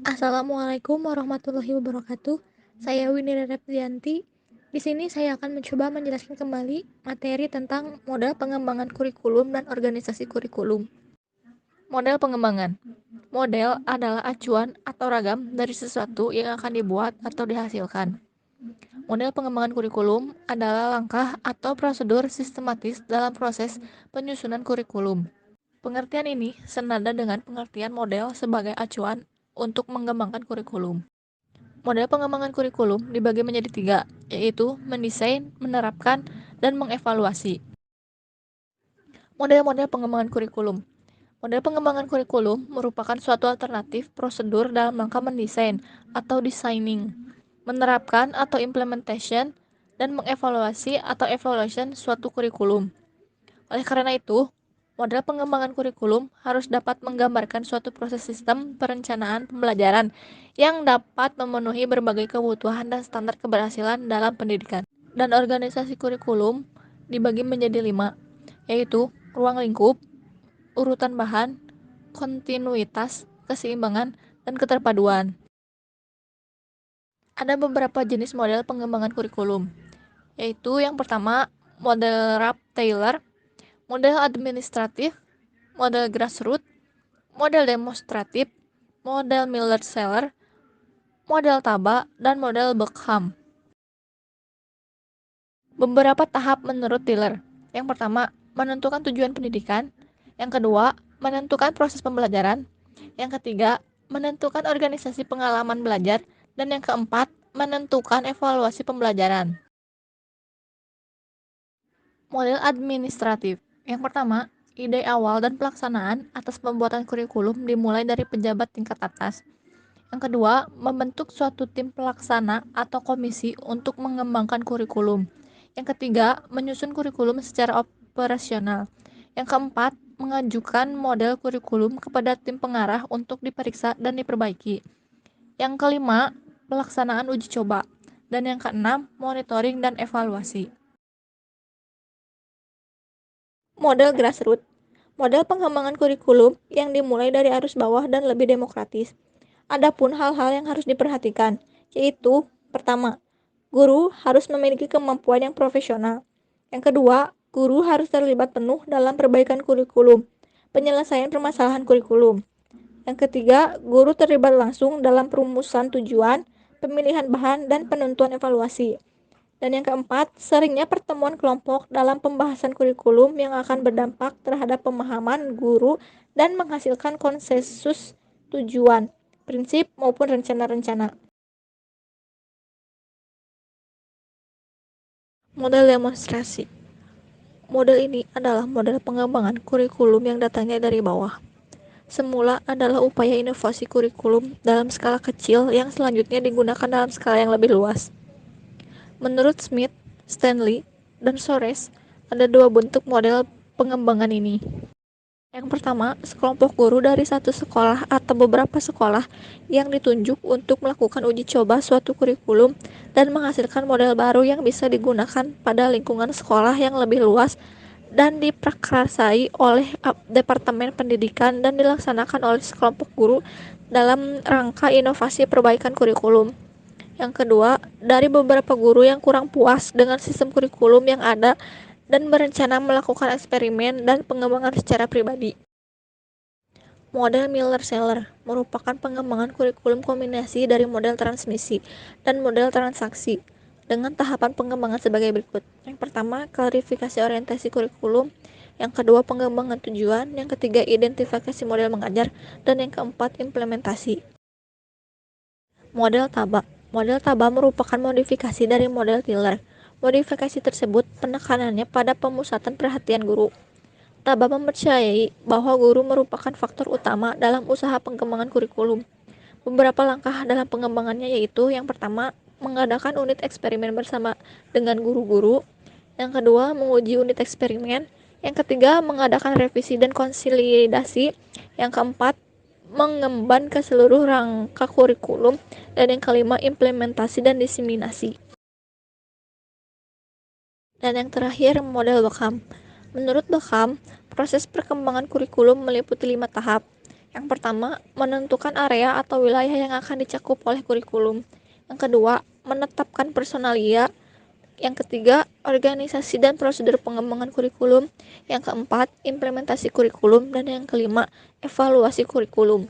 Assalamualaikum warahmatullahi wabarakatuh. Saya Winnie Reptianti. Di sini saya akan mencoba menjelaskan kembali materi tentang model pengembangan kurikulum dan organisasi kurikulum. Model pengembangan. Model adalah acuan atau ragam dari sesuatu yang akan dibuat atau dihasilkan. Model pengembangan kurikulum adalah langkah atau prosedur sistematis dalam proses penyusunan kurikulum. Pengertian ini senada dengan pengertian model sebagai acuan untuk mengembangkan kurikulum. Model pengembangan kurikulum dibagi menjadi tiga, yaitu mendesain, menerapkan, dan mengevaluasi. Model-model pengembangan kurikulum. Model pengembangan kurikulum merupakan suatu alternatif prosedur dalam rangka mendesain atau designing, menerapkan atau implementation, dan mengevaluasi atau evaluation suatu kurikulum. Oleh karena itu, model pengembangan kurikulum harus dapat menggambarkan suatu proses sistem perencanaan pembelajaran yang dapat memenuhi berbagai kebutuhan dan standar keberhasilan dalam pendidikan. Dan organisasi kurikulum dibagi menjadi 5, yaitu ruang lingkup, urutan bahan, kontinuitas, keseimbangan, dan keterpaduan. Ada beberapa jenis model pengembangan kurikulum, yaitu yang pertama, model Rapp-Taylor, model administratif, model grassroots, model demonstratif, model Miller-Seller, model Taba, dan model Beckham. Beberapa tahap menurut Tiller. Yang pertama, menentukan tujuan pendidikan. Yang kedua, menentukan proses pembelajaran. Yang ketiga, menentukan organisasi pengalaman belajar. Dan yang keempat, menentukan evaluasi pembelajaran. Model administratif. Yang pertama, ide awal dan pelaksanaan atas pembuatan kurikulum dimulai dari pejabat tingkat atas. Yang kedua, membentuk suatu tim pelaksana atau komisi untuk mengembangkan kurikulum. Yang ketiga, menyusun kurikulum secara operasional. Yang keempat, mengajukan model kurikulum kepada tim pengarah untuk diperiksa dan diperbaiki. Yang kelima, pelaksanaan uji coba. Dan yang keenam, monitoring dan evaluasi. Model grassroots. Model pengembangan kurikulum yang dimulai dari arus bawah dan lebih demokratis. Adapun hal-hal yang harus diperhatikan, yaitu pertama, guru harus memiliki kemampuan yang profesional. Yang kedua, guru harus terlibat penuh dalam perbaikan kurikulum, penyelesaian permasalahan kurikulum. Yang ketiga, guru terlibat langsung dalam perumusan tujuan, pemilihan bahan, dan penentuan evaluasi. Dan yang keempat, seringnya pertemuan kelompok dalam pembahasan kurikulum yang akan berdampak terhadap pemahaman guru dan menghasilkan konsensus tujuan, prinsip, maupun rencana-rencana. Model demonstrasi. Model ini adalah model pengembangan kurikulum yang datangnya dari bawah. Semula adalah upaya inovasi kurikulum dalam skala kecil yang selanjutnya digunakan dalam skala yang lebih luas. Menurut Smith, Stanley, dan Sores, ada dua bentuk model pengembangan ini. Yang pertama, sekelompok guru dari satu sekolah atau beberapa sekolah yang ditunjuk untuk melakukan uji coba suatu kurikulum dan menghasilkan model baru yang bisa digunakan pada lingkungan sekolah yang lebih luas dan diprakarsai oleh Departemen Pendidikan dan dilaksanakan oleh sekelompok guru dalam rangka inovasi perbaikan kurikulum. Yang kedua, dari beberapa guru yang kurang puas dengan sistem kurikulum yang ada dan berencana melakukan eksperimen dan pengembangan secara pribadi. Model Miller-Seller merupakan pengembangan kurikulum kombinasi dari model transmisi dan model transaksi dengan tahapan pengembangan sebagai berikut. Yang pertama, klarifikasi orientasi kurikulum. Yang kedua, pengembangan tujuan. Yang ketiga, identifikasi model mengajar. Dan yang keempat, implementasi. Model Taba. Model Taba merupakan modifikasi dari model Tiller. Modifikasi tersebut penekanannya pada pemusatan perhatian guru. Taba mempercayai bahwa guru merupakan faktor utama dalam usaha pengembangan kurikulum. Beberapa langkah dalam pengembangannya yaitu yang pertama, mengadakan unit eksperimen bersama dengan guru-guru. Yang kedua, menguji unit eksperimen. Yang ketiga, mengadakan revisi dan konsolidasi. Yang keempat, mengemban ke seluruh rangka kurikulum. Dan yang kelima, implementasi dan diseminasi. Dan yang terakhir, model Beckham. Menurut Beckham, proses perkembangan kurikulum meliputi 5 tahap. Yang pertama, menentukan area atau wilayah yang akan dicakup oleh kurikulum. Yang kedua, menetapkan personalia. Yang ketiga, organisasi dan prosedur pengembangan kurikulum. Yang keempat, implementasi kurikulum. Dan yang kelima, evaluasi kurikulum.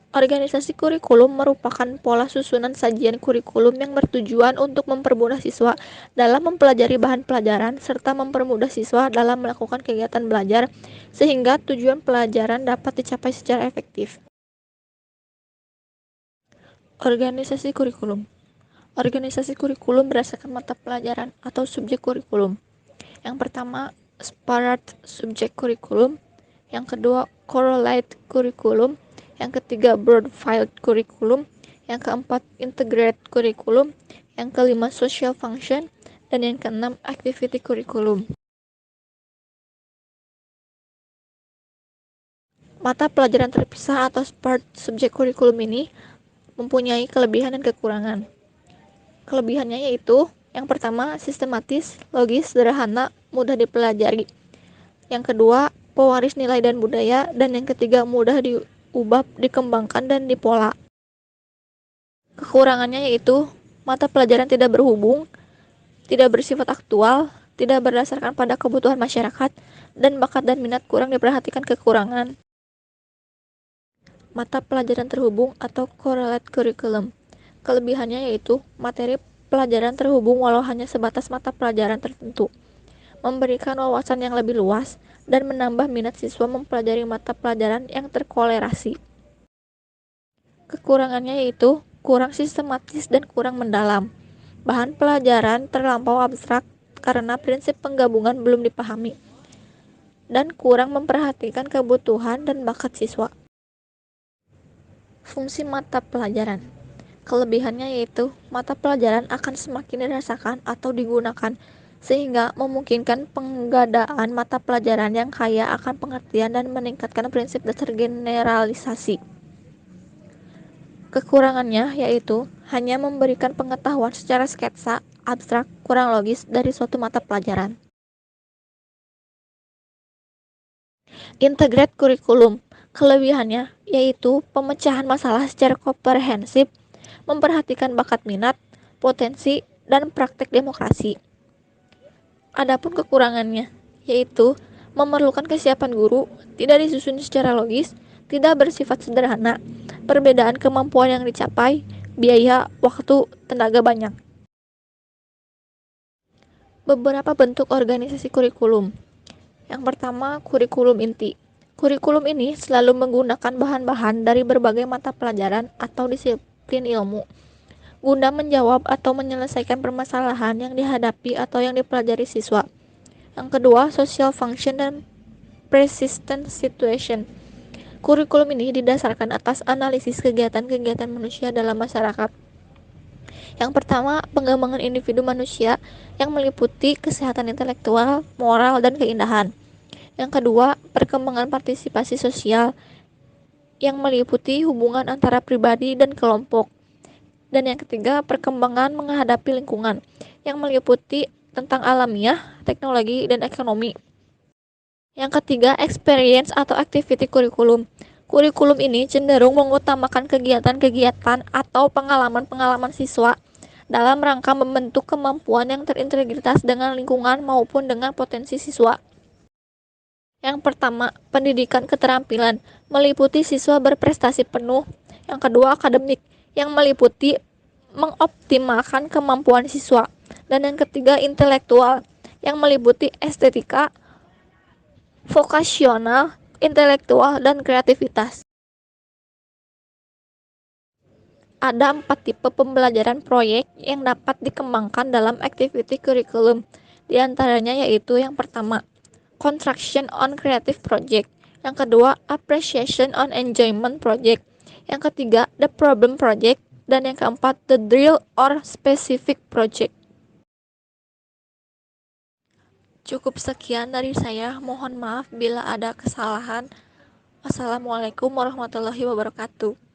Organisasi kurikulum merupakan pola susunan sajian kurikulum yang bertujuan untuk mempermudah siswa dalam mempelajari bahan pelajaran serta mempermudah siswa dalam melakukan kegiatan belajar sehingga tujuan pelajaran dapat dicapai secara efektif. Organisasi kurikulum. Organisasi kurikulum berdasarkan mata pelajaran atau subjek kurikulum. Yang pertama, Sparad subjek kurikulum. Yang kedua, correlate kurikulum. Yang ketiga, broad-field kurikulum. Yang keempat, integrate kurikulum. Yang kelima, social function. Dan yang keenam, activity kurikulum. Mata pelajaran terpisah atau Sparad subjek kurikulum ini mempunyai kelebihan dan kekurangan. Kelebihannya yaitu yang pertama, sistematis, logis, sederhana, mudah dipelajari. Yang kedua, pewaris nilai dan budaya. Dan yang ketiga, mudah diubah, dikembangkan, dan dipola. Kekurangannya yaitu mata pelajaran tidak berhubung, tidak bersifat aktual, tidak berdasarkan pada kebutuhan masyarakat, dan bakat dan minat kurang diperhatikan kekurangan. Mata pelajaran terhubung atau correlate curriculum. Kelebihannya yaitu materi pelajaran terhubung walau hanya sebatas mata pelajaran tertentu, memberikan wawasan yang lebih luas, dan menambah minat siswa mempelajari mata pelajaran yang terkolerasi. Kekurangannya yaitu kurang sistematis dan kurang mendalam. Bahan pelajaran terlampau abstrak karena prinsip penggabungan belum dipahami, dan kurang memperhatikan kebutuhan dan bakat siswa. Fungsi mata pelajaran. Kelebihannya yaitu mata pelajaran akan semakin dirasakan atau digunakan sehingga memungkinkan penggadaan mata pelajaran yang kaya akan pengertian dan meningkatkan prinsip dasar generalisasi. Kekurangannya yaitu hanya memberikan pengetahuan secara sketsa, abstrak, kurang logis dari suatu mata pelajaran. Integrate kurikulum. Kelebihannya yaitu pemecahan masalah secara komprehensif, memperhatikan bakat minat, potensi, dan praktek demokrasi. Adapun kekurangannya yaitu memerlukan kesiapan guru, tidak disusun secara logis, tidak bersifat sederhana, perbedaan kemampuan yang dicapai, biaya, waktu, tenaga banyak. Beberapa bentuk organisasi kurikulum. Yang pertama, kurikulum inti. Kurikulum ini selalu menggunakan bahan-bahan dari berbagai mata pelajaran atau disiplin ilmu guna menjawab atau menyelesaikan permasalahan yang dihadapi atau yang dipelajari siswa. Yang kedua, social function dan persistent situation. Kurikulum ini didasarkan atas analisis kegiatan-kegiatan manusia dalam masyarakat. Yang pertama, pengembangan individu manusia yang meliputi kesehatan intelektual, moral, dan keindahan. Yang kedua, perkembangan partisipasi sosial yang meliputi hubungan antara pribadi dan kelompok. Dan yang ketiga, perkembangan menghadapi lingkungan yang meliputi tentang alamiah, teknologi, dan ekonomi. Yang ketiga, experience atau activity kurikulum. Kurikulum ini cenderung mengutamakan kegiatan-kegiatan atau pengalaman-pengalaman siswa dalam rangka membentuk kemampuan yang terintegritas dengan lingkungan maupun dengan potensi siswa. Yang pertama, pendidikan keterampilan meliputi siswa berprestasi penuh. Yang kedua, akademik yang meliputi mengoptimalkan kemampuan siswa. Dan yang ketiga, intelektual yang meliputi estetika, vokasional, intelektual, dan kreativitas. Ada 4 tipe pembelajaran proyek yang dapat dikembangkan dalam activity curriculum. Di antaranya yaitu yang pertama, construction on creative project. Yang kedua, appreciation on enjoyment project. Yang ketiga, the problem project. Dan yang keempat, the drill or specific project. Cukup sekian dari saya. Mohon maaf bila ada kesalahan. Wassalamualaikum warahmatullahi wabarakatuh.